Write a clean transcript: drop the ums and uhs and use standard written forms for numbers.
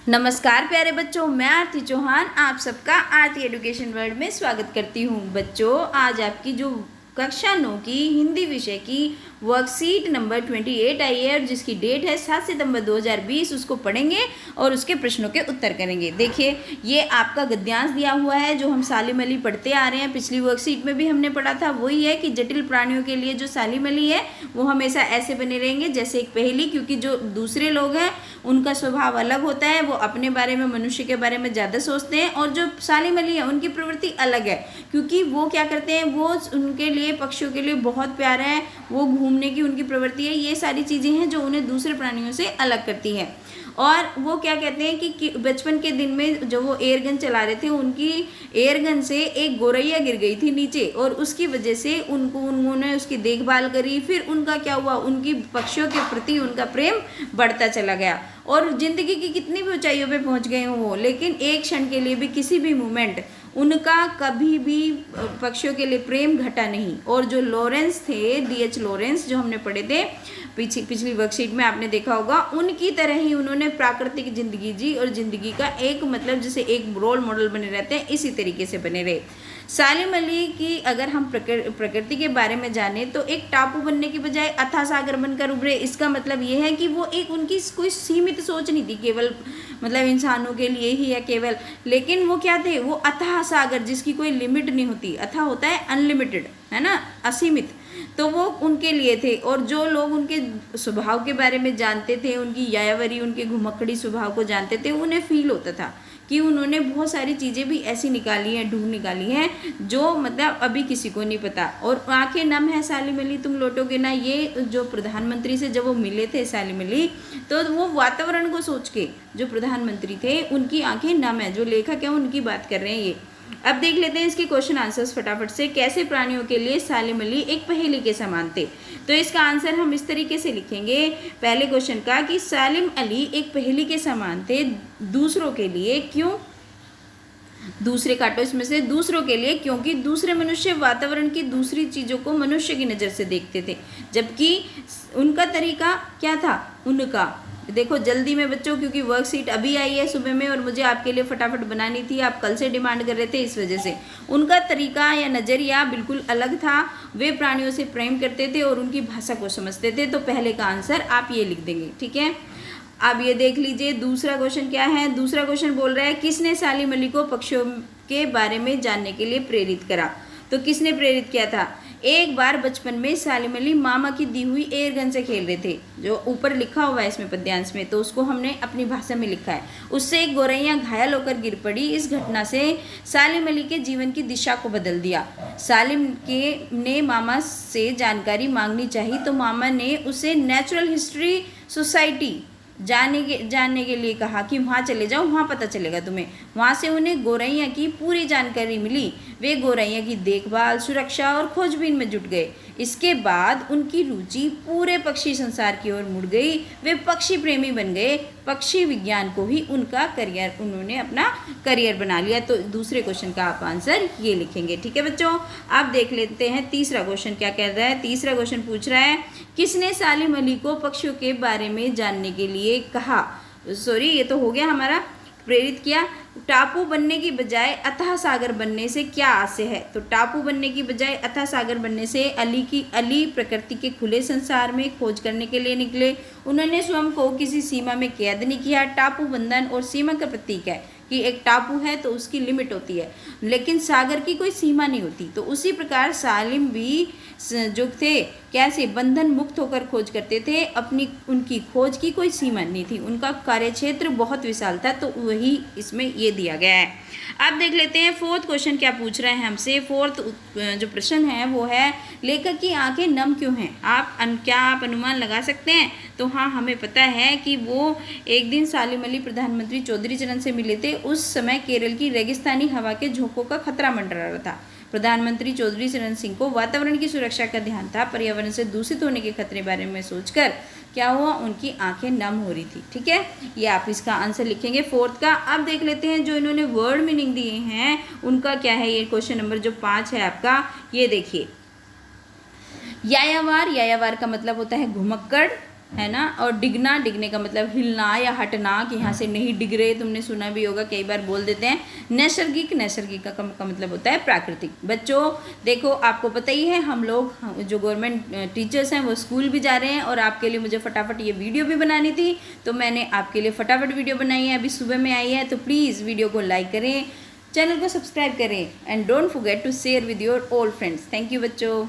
नमस्कार प्यारे बच्चों, मैं आरती चौहान आप सबका आरती एजुकेशन वर्ल्ड में स्वागत करती हूँ। बच्चों, आज आपकी जो कक्षा 9 की हिंदी विषय की वर्कशीट नंबर 28 आई है और जिसकी डेट है 7 सितंबर 2020, उसको पढ़ेंगे और उसके प्रश्नों के उत्तर करेंगे। देखिए, ये आपका गद्यांश दिया हुआ है जो हम सालिम अली पढ़ते आ रहे हैं। पिछली वर्कशीट में भी हमने पढ़ा था, वही है कि जटिल प्राणियों के लिए जो सालिम अली है वो हमेशा ऐसे बने रहेंगे जैसे एक पहेली, क्योंकि जो दूसरे लोग हैं उनका स्वभाव अलग होता है, वो अपने बारे में, मनुष्य के बारे में ज़्यादा सोचते हैं, और जो सालिम अली है उनकी प्रवृत्ति अलग है, क्योंकि वो क्या करते हैं, वो उनके लिए, पक्षियों के लिए बहुत प्यारा है, वो घूमने की उनकी प्रवृत्ति है। ये सारी चीज़ें हैं जो उन्हें दूसरे प्राणियों से अलग करती है। और वो क्या कहते हैं कि बचपन के दिन में जो वो एयरगन चला रहे थे, उनकी एयरगन से एक गोरैया गिर गई थी नीचे, और उसकी वजह से उन्होंने उसकी देखभाल करी। फिर उनका क्या हुआ, उनकी पक्षियों के प्रति उनका प्रेम बढ़ता चला गया और ज़िंदगी की कितनी भी ऊंचाइयों पे पहुंच गए हों वो, लेकिन एक क्षण के लिए भी, किसी भी मोमेंट, उनका कभी भी पक्षियों के लिए प्रेम घटा नहीं। और जो लॉरेंस थे, D.H. लॉरेंस, जो हमने पढ़े थे पिछली वर्कशीट में, आपने देखा होगा, उनकी तरह ही उन्होंने प्राकृतिक जिंदगी जी और जिंदगी का एक, मतलब जैसे एक रोल मॉडल बने रहते हैं, इसी तरीके से बने रहे। सालिम अली की अगर हम प्रकृति के बारे में जाने तो एक टापू बनने की बजाय अथाह सागर बनकर उभरे। इसका मतलब ये है कि वो एक, उनकी कोई सीमित सोच नहीं थी केवल, मतलब इंसानों के लिए ही है केवल, लेकिन वो क्या थे, वो अथाह सागर जिसकी कोई लिमिट नहीं होती। अथाह होता है अनलिमिटेड, है ना, असीमित, तो वो उनके लिए थे। और जो लोग उनके स्वभाव के बारे में जानते थे, उनकी यायावरी, उनके घुमक्कड़ी स्वभाव को जानते थे, उन्हें फील होता था कि उन्होंने बहुत सारी चीज़ें भी ऐसी निकाली हैं, ढूंढ निकाली हैं, जो मतलब अभी किसी को नहीं पता। और आंखें नम है सालिम अली, तुम लौटोगे ना, ये जो प्रधानमंत्री से जब वो मिले थे सालिम अली, तो वो वातावरण को सोच के, जो प्रधानमंत्री थे उनकी आंखें नम है, जो लेखक है उनकी बात कर रहे हैं ये। अब देख लेते हैं इसके क्वेश्चन आंसर्स फटाफट से। कैसे प्राणियों के लिए सालिम अली एक पहेली के समान थे? तो इसका आंसर हम इस तरीके से लिखेंगे पहले क्वेश्चन का, कि सालिम अली एक पहेली के समान थे दूसरों के लिए। क्यों? दूसरे काटो इसमें से, दूसरों के लिए, क्योंकि दूसरे मनुष्य वातावरण की दूसरी चीज़ों को मनुष्य की नज़र से देखते थे, जबकि उनका तरीका क्या था, उनका देखो जल्दी में बच्चों, क्योंकि वर्कशीट अभी आई है सुबह में और मुझे आपके लिए फटाफट बनानी थी, आप कल से डिमांड कर रहे थे, इस वजह से उनका तरीका या नज़रिया बिल्कुल अलग था। वे प्राणियों से प्रेम करते थे और उनकी भाषा को समझते थे। तो पहले का आंसर आप ये लिख देंगे, ठीक है। अब ये देख लीजिए दूसरा क्वेश्चन क्या है। दूसरा क्वेश्चन बोल रहा है, किसने सालिम अली को पक्षियों के बारे में जानने के लिए प्रेरित करा? तो किसने प्रेरित किया था? एक बार बचपन में सालिम अली मामा की दी हुई एयरगन से खेल रहे थे, जो ऊपर लिखा हुआ है इसमें पद्यांश में, तो उसको हमने अपनी भाषा में लिखा है। उससे एक गोरैया घायल होकर गिर पड़ी। इस घटना से सालिम अली के जीवन की दिशा को बदल दिया। सालिम के ने मामा से जानकारी मांगनी चाहिए, तो मामा ने उसे नेचुरल हिस्ट्री सोसाइटी जानने के लिए कहा कि वहाँ चले जाओ, वहाँ पता चलेगा तुम्हें। वहाँ से उन्हें गोरैया की पूरी जानकारी मिली। वे गोरैया की देखभाल, सुरक्षा और खोजबीन में जुट गए। इसके बाद उनकी रुचि पूरे पक्षी संसार की ओर मुड़ गई। वे पक्षी प्रेमी बन गए। पक्षी विज्ञान को ही उनका करियर, उन्होंने अपना करियर बना लिया। तो दूसरे क्वेश्चन का आप आंसर ये लिखेंगे, ठीक है बच्चों। आप देख लेते हैं तीसरा क्वेश्चन क्या कह रहा है। तीसरा क्वेश्चन पूछ रहा है, किसने सालिम अली को पक्षियों के बारे में जानने के लिए कहा? सॉरी, ये तो हो गया हमारा, प्रेरित किया। टापू बनने की बजाय अथाह सागर बनने से क्या आशय है? तो टापू बनने की बजाय अथाह सागर बनने से अली प्रकृति के खुले संसार में खोज करने के लिए निकले। उन्होंने स्वयं को किसी सीमा में कैद नहीं किया। टापू बंधन और सीमा का प्रतीक है कि एक टापू है तो उसकी लिमिट होती है, लेकिन सागर की कोई सीमा नहीं होती। तो उसी प्रकार सालिम भी जो थे, कैसे बंधन मुक्त होकर खोज करते थे, अपनी, उनकी खोज की कोई सीमा नहीं थी, उनका कार्यक्षेत्र बहुत विशाल था। तो वही इसमें ये दिया गया है। अब देख लेते हैं फोर्थ क्वेश्चन क्या पूछ रहे हैं हमसे। फोर्थ जो प्रश्न है वो है, लेखक की आंखें नम क्यों हैं? क्या आप अनुमान लगा सकते हैं? तो हाँ, हमें पता है कि वो एक दिन सालिम अली प्रधानमंत्री चौधरी चरण से मिले थे। उस समय केरल की रेगिस्तानी हवा के झोंकों का खतरा मंडरा रहा था। प्रधानमंत्री चौधरी चरण सिंह को वातावरण की सुरक्षा का ध्यान था। पर्यावरण से दूषित होने के खतरे बारे में सोचकर क्या हुआ, उनकी आंखें नम हो रही थी, ठीक है। ये आप इसका आंसर लिखेंगे फोर्थ का। अब देख लेते हैं जो इन्होंने वर्ड मीनिंग दिए हैं उनका क्या है। ये क्वेश्चन नंबर जो 5 है आपका, ये देखिए। यायावार, यायावार का मतलब होता है घुमक्कड़, है ना। और डिगना, डिगने का मतलब हिलना या हटना, कि यहाँ से नहीं डिग रहे, तुमने सुना भी होगा, कई बार बोल देते हैं। नैसर्गिक, नैसर्गिक का मतलब होता है प्राकृतिक। बच्चों देखो, आपको पता ही है, हम लोग जो गवर्नमेंट टीचर्स हैं वो स्कूल भी जा रहे हैं, और आपके लिए मुझे फटाफट ये वीडियो भी बनानी थी, तो मैंने आपके लिए फटाफट वीडियो बनाई है, अभी सुबह में आई है। तो प्लीज़ वीडियो को लाइक करें, चैनल को सब्सक्राइब करें, and don't forget to share with your all friends. Thank you बच्चों।